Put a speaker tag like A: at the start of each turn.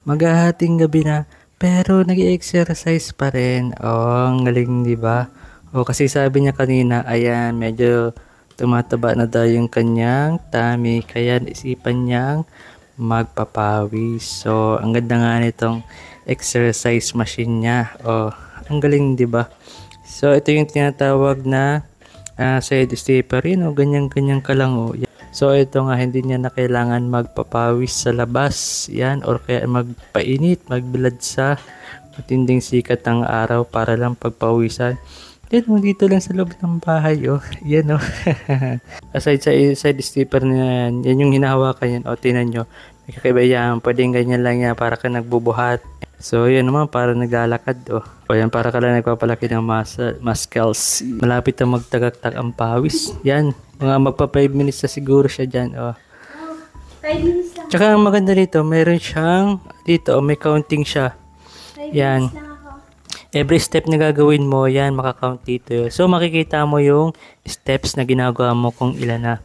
A: Maghahating gabi na, pero nag-exercise pa rin. Oh, ang galing, di ba? Oh, kasi sabi niya kanina, ayan, medyo tumataba na daw yung kanyang tummy, kaya isipan niyang magpapawis. So, ang ganda nga nitong exercise machine niya. Oh, ang galing, di ba? So, ito yung tinatawag na side stepper. Yun, oh, ganyan-ganyan ka lang, oh. So, ito nga, hindi niya na kailangan magpapawis sa labas. Yan, or kaya magpainit, magbilad sa matinding sikat ng araw para lang pagpawisan. Yan, oh, dito lang sa loob ng bahay, oh. Yan, oh. Aside sa side stepper na yan, yan yung hinahawakan yan. O, tinan nyo. May kakaiba yan. Pwedeng ganyan lang yan para ka nagbubuhat. So, yan naman, para naglalakad, oh. O yan, para ka lang nagpapalaki ng muscles. Malapit na magtagaktak ang pawis. Yan, mga magpa 5 minutes na siguro siya dyan, oh.
B: 5 minutes lang.
A: Tsaka ang maganda dito, meron siyang, dito, oh, may counting siya.
B: 5
A: Yan.
B: minutes lang ako.
A: Every step na gagawin mo, yan, makakount dito. So, makikita mo yung steps na ginagawa mo kung ilan na.